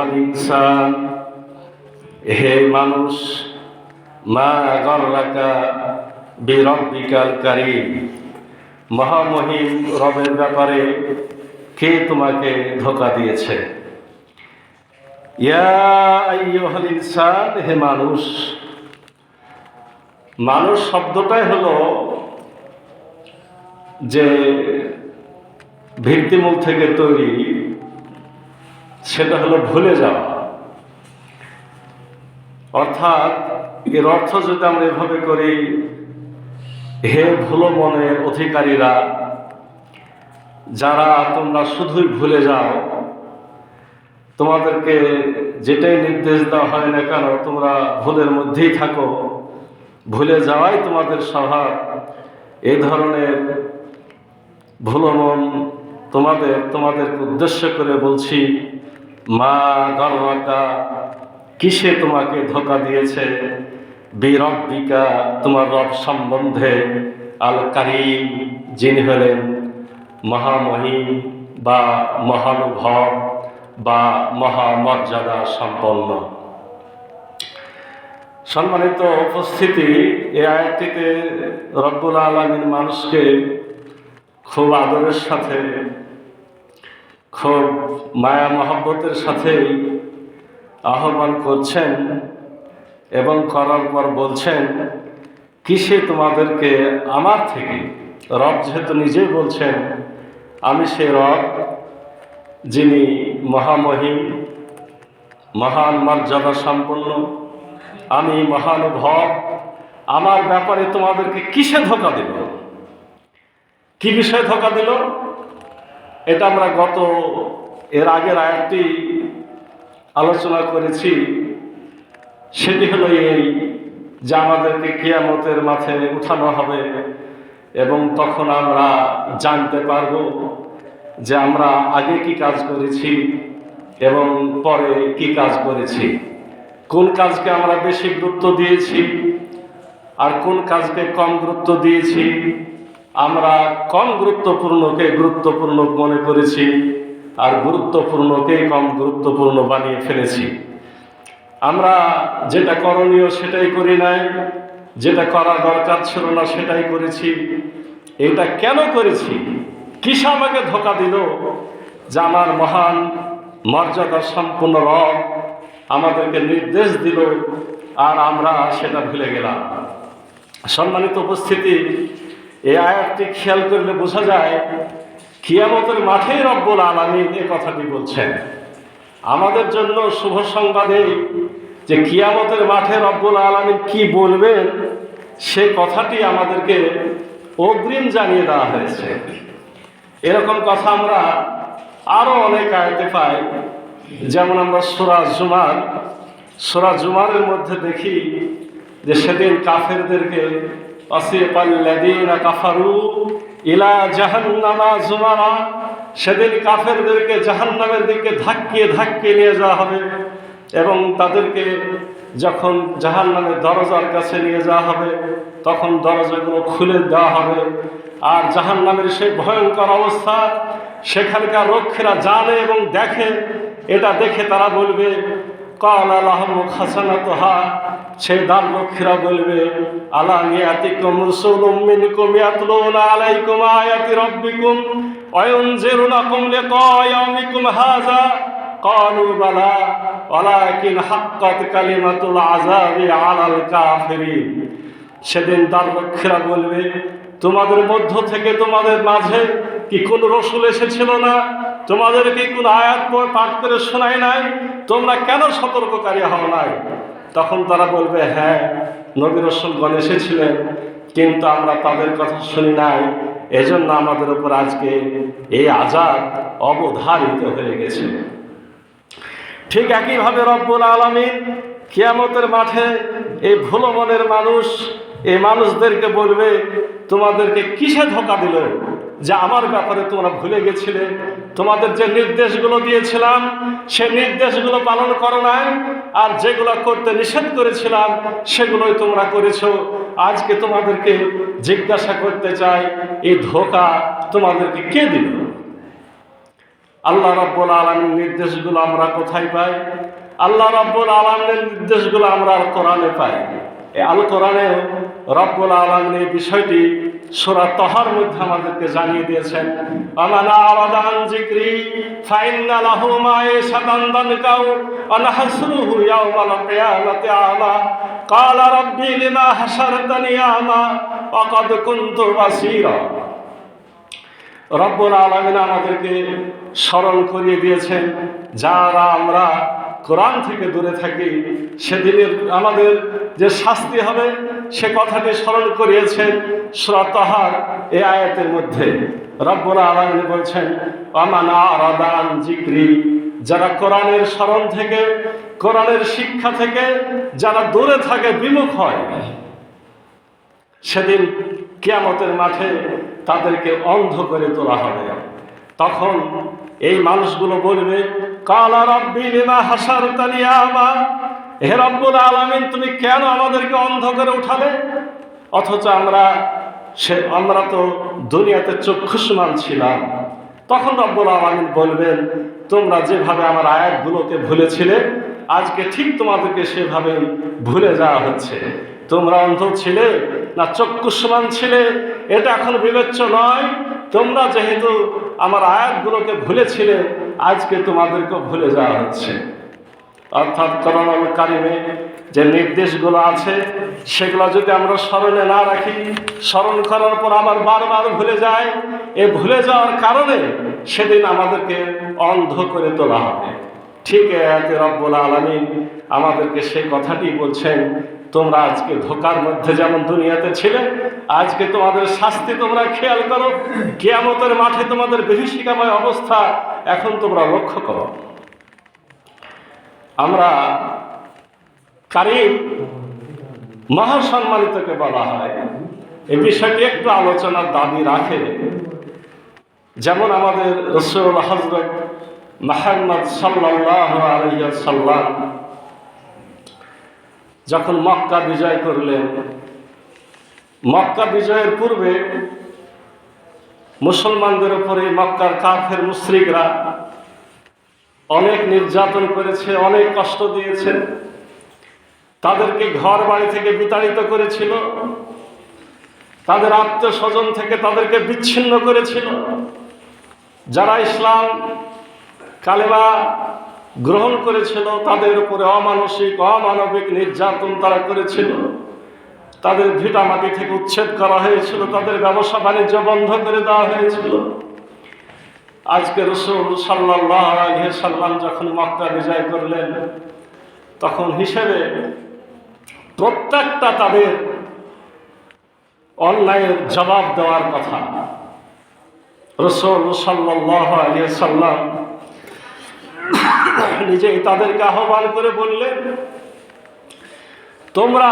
আইয়ুহাল ইনসান, হে মানুষ, মা গররাকা বিরব্বিকাল কারীম, মহামহিম রবের ব্যাপারে কে তোমাকে ধোঁকা দিয়েছে? ইয়া আইয়ুহাল ইনসান, হে মানুষ। মানুষ শব্দটাই হলো যে ভিত্তিমূল থেকে তৈরি, সেটা হলো ভুলে যাওয়া। অর্থাৎ এর অর্থ যদি আমরা এভাবে করি, হে ভুলো মনের অধিকারীরা, যারা তোমরা শুধুই ভুলে যাও, তোমাদেরকে যেটাই নির্দেশ দেওয়া হয় না কেন তোমরা ভুলের মধ্যেই থাকো, ভুলে যাওয়াই তোমাদের স্বভাব। এই ধরনের ভুলো মন তোমাদেরকে উদ্দেশ্য করে বলছি, মা গররাকা, কিসে তোমাকে ধোঁকা দিয়েছে? বিরব্বিকা, তোমার রব সম্বন্ধে, আল কারীম, যিনি হলেন মহামহিম বা মহানুভব বা মহামর্যাদা সম্পন্ন। সম্মানিত উপস্থিতি, এই আয়াতটিতে রব্বুল আলামিন মানুষকে খুব আদরের সাথে, খুব মায়া মহব্বতের সাথে আহ্বান করছেন এবং করার পর বলছেন, কিসে তোমাদেরকে আমার থেকে, রব যেহেতু নিজেই বলছেন, আমি সে রব যিনি মহামহিম, মহান মর্যাদা সম্পন্ন, আমি মহানুভব, আমার ব্যাপারে তোমাদেরকে কিসে ধোঁকা দিল? কি বিষয়ে ধোঁকা দিল? এটা আমরা এর আগের আয়াতটি আলোচনা করেছি। সেটি হলো এই যে আমাদেরকে কিয়ামতের মাঠে উঠানো হবে এবং তখন আমরা জানতে পারব যে আমরা আগে কি কাজ করেছি এবং পরে কি কাজ করেছি, কোন কাজকে আমরা বেশি গুরুত্ব দিয়েছি আর কোন কাজকে কম গুরুত্ব দিয়েছি। আমরা কম গুরুত্বপূর্ণকে গুরুত্বপূর্ণ মনে করেছি আর গুরুত্বপূর্ণকে কম গুরুত্বপূর্ণ বানিয়ে ফেলেছি। আমরা যেটা করণীয় সেটাই করি নাই, যেটা করা দরকার ছিল না সেটাই করেছি। এটা কেন করেছি? কিসে আমাকে ধোঁকা দিল যে আমার মহান মর্যাদা সম্পন্ন রব আমাদেরকে নির্দেশ দিল আর আমরা সেটা ভুলে গেলাম। সম্মানিত উপস্থিতি, এই আয়াতটি খেয়াল করলে বোঝা যায় কিয়ামতের মাঠেই রব্বুল আলামিন এই কথাটি বলছেন। আমাদের জন্য শুভ সংবাদে যে কিয়ামতের মাঠে রব্বুল আলামিন কি বলবেন সে কথাটি আমাদেরকে অগ্রিম জানিয়ে দেওয়া হয়েছে। এরকম কথা আমরা আরো অনেক আয়াতে পাই। যেমন আমরা সূরা জুমারের মধ্যে দেখি যে সেদিন কাফেরদেরকে ওয়াসিকাল্লাযীনা কাফারু ইলা জাহান্নামা যুমারা, সেদিন কাফেরদেরকে জাহান্নামের দিকে ধাক্কিয়ে নিয়ে যাওয়া হবে এবং তাদেরকে যখন জাহান্নামের দরজার কাছে নিয়ে যাওয়া হবে তখন দরজাগুলো খুলে দেওয়া হবে। আর জাহান্নামের সেই ভয়ঙ্কর অবস্থা সেখানকার রক্ষীরা জানে এবং দেখে। এটা দেখে তারা বলবে, ক্বালা লাহুম খাযানাতুহা, সেই দ্বাররক্ষীরা বলবে, আলা ইয়াতিকুম রাসূলুম মিনকুম ইয়াতলুনা আলাইকুম আয়াতি রাব্বিকুম ওয়া ইউনজিরুনাকুম লিকা ইয়াউমিকুম হাযা, ক্বালু বালা ওয়ালাকিন হাক্কাত কালিমাতুল আযাবি আলাল কাফিরিন। সেদিন দ্বাররক্ষীরা বলবে, তোমাদের মধ্য থেকে, তোমাদের মাঝে কি কোন রসুল এসেছিল না? তোমাদের কি কোন আয়াত পাঠ করে শোনায় নাই? তোমরা কেন সতর্ককারী হও নাই? তখন তারা বলবে, হ্যাঁ, নবী রাসূলগণ এসেছিলেন, কিন্তু আমরা তাদের কথা শুনি নাই, এজন্য আমাদের উপর আজকে এই আযাব অবধারিত হয়ে গেছে। ঠিক একইভাবে রব্বুল আলামিন কিয়ামতের মাঠে এই ভুলো মনের মানুষ, এই মানুষদেরকে বলবে, তোমাদেরকে কিসে ধোঁকা দিল যে আমার ব্যাপারে তোমরা ভুলে গেছিলে? তোমাদের যে নির্দেশগুলো দিয়েছিলাম সে নির্দেশগুলো পালন করো নাই, আর যেগুলো করতে নিষেধ করেছিলাম সেগুলোই তোমরা করেছো। আজকে তোমাদেরকে জিজ্ঞাসা করতে চাই, এই ধোঁকা তোমাদেরকে কে দিল? আল্লাহ রাব্বুল আলামিনের নির্দেশগুলো আমরা কোথায় পাই? আল্লাহ রাব্বুল আলামিনের নির্দেশগুলো আমরা আল কোরআনে পাই। এই আল কোরআনে রাব্বুল আলামিন এই বিষয়টি সূরা তাহার মধ্যে আমাদেরকে জানিয়ে দিয়েছেন, আমান আরাদা আন যিকরি ফাইন্না লাহু মাঈশাতান দানকা ওয়া নাহশুরুহু ইয়াওমাল কিয়ামাতি আমা ক্বালা রাব্বি লিমা হাশারতানি আমা ওয়া ক্বাদ কুনতু বাসীরা। রব্বুল আলামিন আমাদেরকে স্মরণ করিয়ে দিয়েছেন, যারা আমরা কোরআন থেকে দূরে থাকি সেদিনের আমাদের যে শাস্তি হবে সে কথাটি স্মরণ করিয়েছেন সূরা তাহার এই আয়াতের মধ্যে। রব্বুল আলামিন বলছেন, আমান আরাদা আন যিকরি, যারা কোরআনের স্মরণ থেকে, কোরআনের শিক্ষা থেকে যারা দূরে থাকে, বিমুখ হয়, সেদিন কিয়ামতের মাঠে তাদেরকে অন্ধ করে তোলা হবে। তখন এই মানুষগুলো বলবে, ক্বালা রাব্বি লিমা হাশারতানি আমা, হে রব্বুল আলামিন তুমি কেন আমাদেরকে অন্ধ করে উঠালে? অথচ আমরা তো দুনিয়াতে চক্ষুষ্মান ছিলাম। তখন রব্বুল আলামিন বলবেন, তোমরা যেভাবে আমার আয়াতগুলোকে ভুলেছিলে, আজকে ঠিক তোমাদেরকে সেভাবে ভুলে যাওয়া হচ্ছে। তোমরা অন্ধ ছিলে না চক্ষুষ্মান ছিলে এটা এখন বিবেচ্য নয়। তোমরা যেহেতু আমার আয়াতগুলোকে ভুলেছিলে, আজকে তোমাদেরকে ভুলে যাওয়া হচ্ছে। অর্থাৎ কোরআনুল কারিমে যে নির্দেশগুলো আছে সেগুলো যদি আমরা স্মরণে না রাখি, স্মরণ করার পর আবার বারবার ভুলে যাই, এই ভুলে যাওয়ার কারণে সেদিন আমাদেরকে অন্ধ করে তোলা হবে। ঠিক আয়াতে রব্বুল আলামিন আমাদেরকে সেই কথাটি বলছেন, তোমরা আজকে ধোকার মধ্যে যেমন দুনিয়াতে ছিলে, আজকে তোমাদের শাস্তি তোমরা খেয়াল করো। কিয়ামতের মাঠে তোমাদের বিভীষিকাময় অবস্থা এখন তোমরা লক্ষ্য করো। আমরা কারীম মহাসম্মানিতকে বলা হয়, এই বিষয়টি একটু আলোচনার দাবি রাখে। যেমন আমাদের রাসূল হযরত মুহাম্মদ সাল্লাল্লাহু আলাইহি ওয়াসাল্লাম যখন মক্কা বিজয় করলেন, মক্কা বিজয়ের পূর্বে মুসলমানদের উপরে মক্কার কাফের মুশরিকরা অনেক নির্যাতন করেছে, অনেক কষ্ট দিয়েছে, তাদেরকে ঘর বাড়ি থেকে বিতাড়িত করেছিল, তাদের আত্মীয় স্বজন থেকে তাদেরকে বিচ্ছিন্ন করেছিল। যারা ইসলাম কালেমা গ্রহণ করেছিল তাদের উপরে অমানবিক নির্যাতন তারা করেছিল। তাদের ভিটামাটি থেকে উচ্ছেদ করা হয়েছিল, তাদের ব্যবসা বাণিজ্য বন্ধ করে দেওয়া হয়েছিল। আজকে রাসূল সাল্লাল্লাহু আলাইহি ওয়াসাল্লাম যখন মক্কা বিজয় করলেন, তখন হিসেবে প্রত্যেকটা তাদের অন্যায়ের জবাব দেওয়ার কথা। রাসূল সাল্লাল্লাহু আলাইহি ওয়াসাল্লাম নিজেই তাদেরকে আহ্বান করে বললেন, তোমরা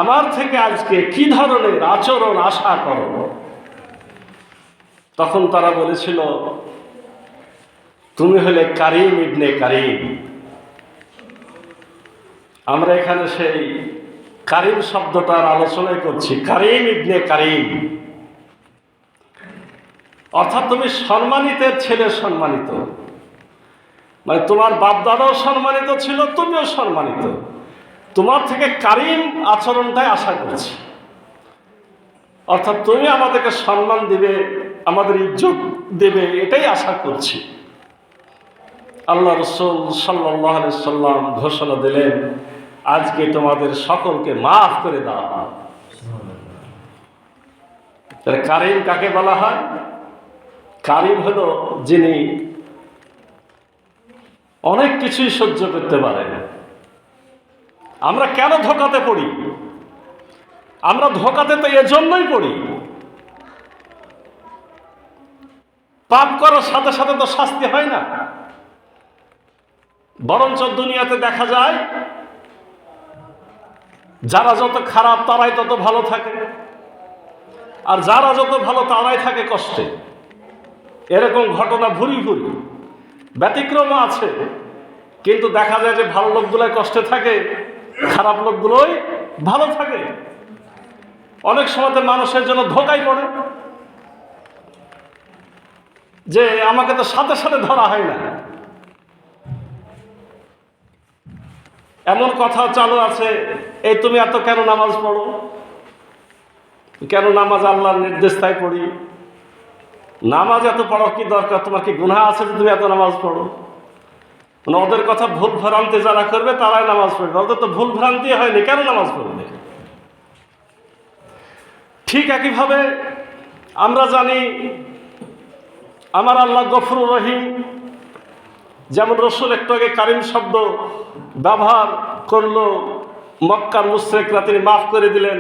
আমার থেকে আজকে কি ধরনের আচরণ আশা করো? তখন তারা বলেছিল, তুমি হলে কারীম ইবনে কারীম। আমরা এখানে সেই কারীম শব্দটার আলোচনা করছি, কারীম ইবনে কারীম, অর্থাৎ তুমি সম্মানিতের ছেলে সম্মানিত, মানে তোমার বাপ দাদাও সম্মানিত ছিল, তুমিও সম্মানিত, তোমার থেকে কারীম আচরণটাই আশা করছি। অর্থাৎ তুমি আমাদেরকে সম্মান দিবে, আমাদের ইজ্জত দেবে, এটাই আশা করছি। আল্লাহ রাসূল সাল্লাল্লাহু আলাইহি ওয়াসাল্লাম ঘোষণা দিলেন, আজকে তোমাদের সকলকে মাফ করে দেওয়া হয়। তাহলে কারীম কাকে বলা হয়? কারীম হলো যিনি অনেক কিছুই সহ্য করতে পারেন। আমরা কেন ধোঁকাতে পড়ি? আমরা ধোঁকাতে তো এজন্যই পড়ি, পাপ করার সাথে সাথে তো শাস্তি হয় না। বরঞ্চ দুনিয়াতে দেখা যায় যারা যত খারাপ তারাই তত ভালো থাকে, আর যারা যত ভালো তারাই থাকে কষ্টে। এরকম ঘটনা ভুরি ভুরি, ব্যতিক্রমও আছে, কিন্তু দেখা যায় যে ভালো লোকগুলোই কষ্টে থাকে, খারাপ লোকগুলোই ভালো থাকে। অনেক সময় মানুষের জন্য ধোঁকায় পড়ে। যে আমাকে তো সাথে সাথে ধরা হয় না। এমন কথা চালু আছে, এই তুমি এত কেন নামাজ পড়ো, কেন নামাজ আল্লাহর নির্দেশ তাই পড়ি, নামাজ এত পড়ো কি দরকার, তোমার কি গুনাহ আছে যে তুমি এত নামাজ পড়ো? মানে ওদের কথা ভুল ভ্রান্তি যারা করবে তারাই নামাজ পড়বে, ওদের তো ভুল ভ্রান্তি হয়নি, কেন নামাজ পড়বে? ঠিক একইভাবে আমরা জানি আমার আল্লাহ গফুর রহিম, যেমন রসুল একটু আগে কারিম শব্দ ব্যবহার করলো, মক্কার মুশরিকরা তিনি মাফ করে দিলেন।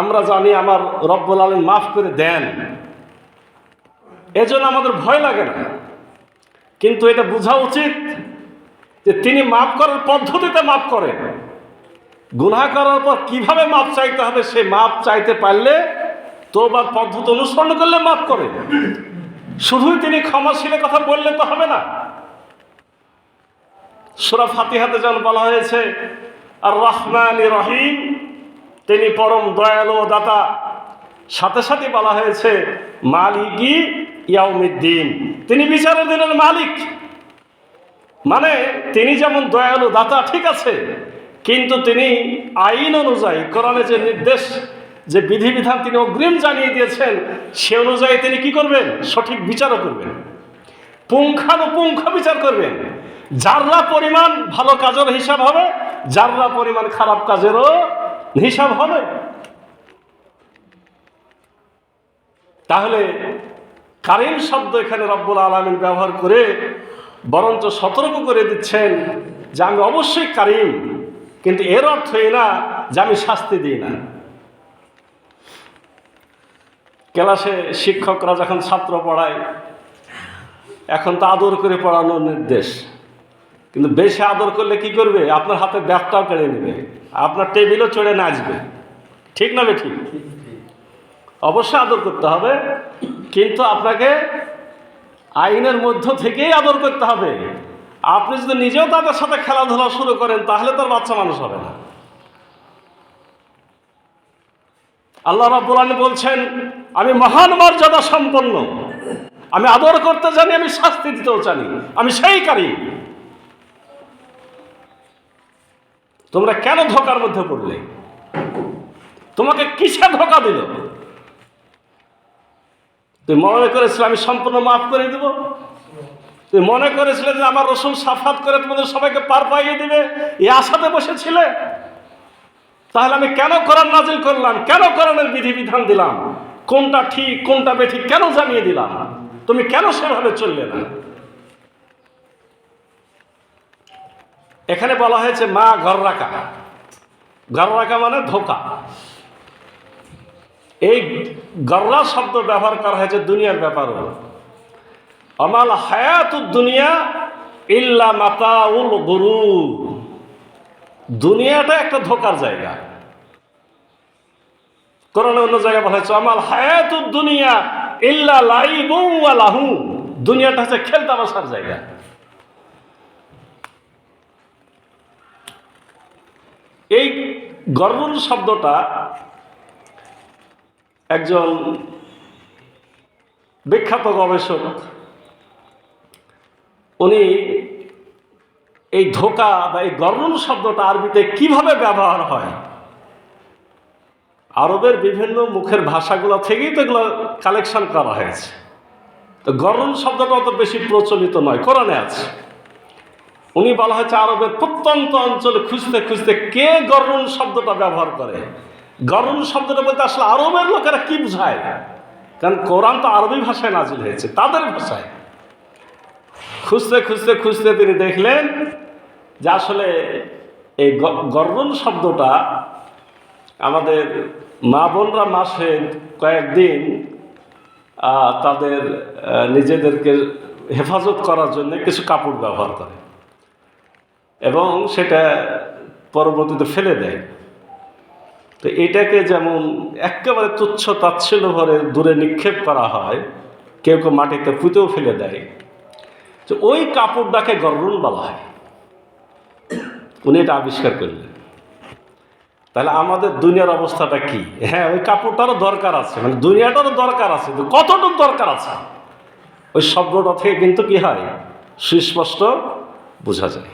আমরা জানি আমার রব্বুল আলামিন মাফ করে দেন, এজন্য আমাদের ভয় লাগে না। কিন্তু এটা বোঝা উচিত যে তিনি মাফ করার পদ্ধতিতে মাফ করেন, গুনাহ করার পর কিভাবে মাফ চাইতে হবে সে মাফ চাইতে পারলে, তওবার পদ্ধতি অনুসরণ করলে মাফ করেন। শুধুই তিনি ক্ষমাশীলের কথা বললে তো হবে না। সূরা ফাতিহাতে যেমন বলা হয়েছে আর রহমানির রহিম, তিনি পরম দয়ালু ও দাতা, সাথে সাথে বলা হয়েছে মালিকি ইয়াউমিদ্দিন, তিনি বিচারের দিনের মালিক। মানে তিনি যেমন দয়ালু দাতা ঠিক আছে, কিন্তু তিনি আইন অনুযায়ী কোরআনে যে নির্দেশ, যে বিধিবিধান তিনি অগ্রিম জানিয়ে দিয়েছেন, সে অনুযায়ী তিনি কি করবেন? সঠিক বিচারও করবেন, পুঙ্খানুপুঙ্খ বিচার করবেন। যাররা পরিমাণ ভালো কাজের হিসাব হবে, যাররা পরিমাণ খারাপ কাজেরও হিসাব হবে। তাহলে কারিম শব্দ এখানে রব্বুল আলামিন ব্যবহার করে বরঞ্চ সতর্ক করে দিচ্ছেন যে আমি অবশ্যই কারিম, কিন্তু এর অর্থ এই না যে আমি শাস্তি দিই না। ক্লাসে শিক্ষকরা যখন ছাত্র পড়ায়, এখন তো আদর করে পড়ানোর নির্দেশ, কিন্তু বেশি আদর করলে কি করবে? আপনার হাতে ব্যাগটাও কেড়ে নেবে, আপনার টেবিলও চড়ে নাচবে, ঠিক না বেঠিক? অবশ্যই আদর করতে হবে, কিন্তু আপনাকে আইনের মধ্য থেকেই আদর করতে হবে। আপনি যদি নিজেও তাদের সাথে খেলাধুলা শুরু করেন তাহলে তার বাচ্চা মানুষ হবে না। আল্লাহ রাব্বুল আলামিন বলছেন আমি মহান মর্যাদা সম্পন্ন, আমি আদর করতে জানি, আমি শাস্তি দিতেও জানি, আমি সেই কারিম। তোমরা কেন ধোকার মধ্যে পড়লে? তোমাকে কিসে ধোকা দিল? তুই মনে করেছিলে আমি সম্পূর্ণ মাফ করে দেব? তুই মনে করেছিলে যে আমার রসুল সাফাত করে তোমাদের সবাইকে পার পাইয়ে দিবে, এই আশাতে বসেছিলে? তাহলে আমি কেন কোরআন নাজিল করলাম, কেন কোরআনের বিধিবিধান দিলাম, কোনটা ঠিক কোনটা বেঠিক কেন জানিয়ে দিলাম? তুমি কেন সেভাবে চললে না? এখানে বলা হয়েছে মা ঘর রাখা, ঘর রাখা মানে ধোকা। এই গররা শব্দ ব্যবহার করা হয়েছে দুনিয়ার ব্যাপারও। আমাল হায়াতুদ দুনিয়া ইল্লা মাতাউল গুরুর, দুনিয়াটা একটা ধোকার জায়গা। কোরআনে অন্য জায়গায় বলা হয়েছে আমাল হায়াতুদ দুনিয়া ইল্লা লাইবুন ওয়া লাহু, দুনিয়াটা হচ্ছে খেলতামাশার জায়গা। এই গররুল শব্দটা একজন বিখ্যাত গবেষক, উনি এই ধোকা বা এই গররুল শব্দটা আরবিতে কিভাবে ব্যবহার হয়, আরবের বিভিন্ন মুখের ভাষাগুলো থেকেই তো এগুলো কালেকশন করা হয়েছে। তো গররুল শব্দটা অত বেশি প্রচলিত নয়, কোরআনে আছে। উনি বলা হয়েছে আরবের প্রত্যন্ত অঞ্চলে খুঁজতে খুঁজতে কে গররুল শব্দটা ব্যবহার করে। গররুল শব্দটা বলতে আসলে আরবের লোকেরা কি বুঝায়, কারণ কোরআন তো আরবি ভাষায় নাজিল হয়েছে, তাদের ভাষায়। খুঁজতে খুঁজতে খুঁজতে তিনি দেখলেন যে আসলে এই গররুল শব্দটা আমাদের মা বোনরা মাসে কয়েকদিন তাদের নিজেদেরকে হেফাজত করার জন্য কিছু কাপড় ব্যবহার করে এবং সেটা পরবর্তীতে ফেলে দেয়। তো এটাকে যেমন একেবারে তুচ্ছ তাচ্ছিল্য ভরে দূরে নিক্ষেপ করা হয়, কেউ কেউ মাটিতে পুঁতেও ফেলে দেয়, তো ওই কাপড়টাকে গররুল বলা হয়। উনি এটা আবিষ্কার করলেন। তাহলে আমাদের দুনিয়ার অবস্থাটা কি? হ্যাঁ, ওই কাপড়টারও দরকার আছে, মানে দুনিয়াটারও দরকার আছে, কতটুকু দরকার আছে? ওই শব্দটা থেকে কিন্তু কি হয়, সুস্পষ্ট বোঝা যায়।